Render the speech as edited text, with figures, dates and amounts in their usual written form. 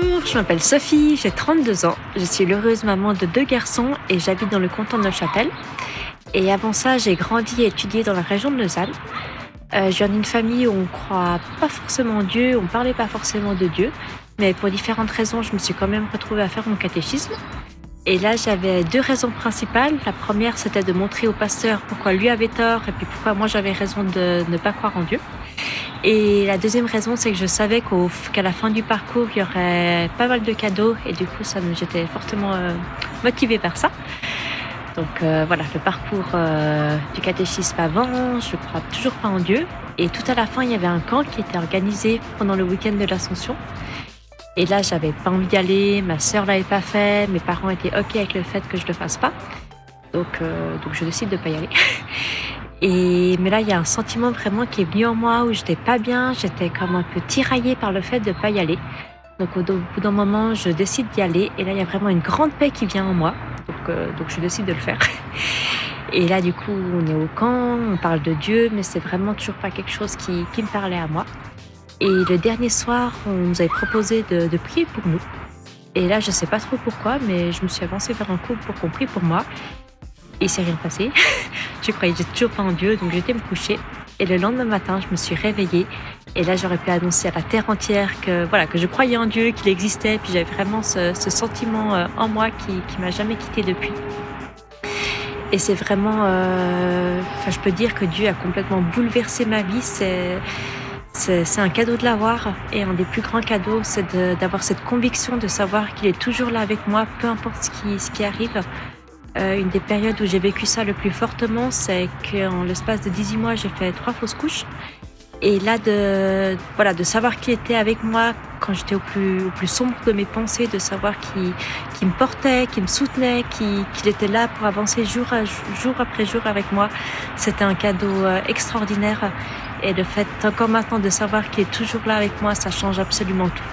Bonjour, je m'appelle Sophie, j'ai 32 ans. Je suis l'heureuse maman de 2 garçons et j'habite dans le canton de Neuchâtel. Et avant ça, j'ai grandi et étudié dans la région de Lausanne. Je viens d'une famille où on croit pas forcément en Dieu, on parlait pas forcément de Dieu, mais pour différentes raisons, je me suis quand même retrouvée à faire mon catéchisme. Et là, j'avais 2 raisons principales. La première, c'était de montrer au pasteur pourquoi lui avait tort et puis pourquoi moi j'avais raison de ne pas croire en Dieu. Et la deuxième raison, c'est que je savais qu'à la fin du parcours, il y aurait pas mal de cadeaux et du coup, j'étais fortement motivée par ça. Donc voilà, le parcours du catéchisme avant, je crois toujours pas en Dieu. Et tout à la fin, il y avait un camp qui était organisé pendant le week-end de l'Ascension. Et là, j'avais pas envie d'y aller, ma sœur l'avait pas fait, mes parents étaient OK avec le fait que je le fasse pas. Donc je décide de pas y aller. Mais là, il y a un sentiment vraiment qui est venu en moi où j'étais pas bien, j'étais comme un peu tiraillée par le fait de pas y aller. Donc au bout d'un moment, je décide d'y aller et là, il y a vraiment une grande paix qui vient en moi. Donc je décide de le faire. Et là, du coup, on est au camp, on parle de Dieu, mais c'est vraiment toujours pas quelque chose qui me parlait à moi. Et le dernier soir, on nous avait proposé de prier pour nous. Et là, je sais pas trop pourquoi, mais je me suis avancée vers un couple pour qu'on prie pour moi. Et il s'est rien passé. Je croyais toujours pas en Dieu, donc j'étais me coucher. Et le lendemain matin, je me suis réveillée. Et là, j'aurais pu annoncer à la terre entière que je croyais en Dieu, qu'il existait. Puis j'avais vraiment ce sentiment en moi qui m'a jamais quitté depuis. Et c'est vraiment... je peux dire que Dieu a complètement bouleversé ma vie. C'est un cadeau de l'avoir. Et un des plus grands cadeaux, c'est d'avoir cette conviction de savoir qu'il est toujours là avec moi, peu importe ce qui arrive. Une des périodes où j'ai vécu ça le plus fortement, c'est qu'en l'espace de 18 mois, j'ai fait 3 fausses couches. Et là, de savoir qu'il était avec moi quand j'étais au plus sombre de mes pensées, de savoir qu'il me portait, qu'il me soutenait, qu'il était là pour avancer jour après jour avec moi, c'était un cadeau extraordinaire. Et le fait encore maintenant de savoir qu'il est toujours là avec moi, ça change absolument tout.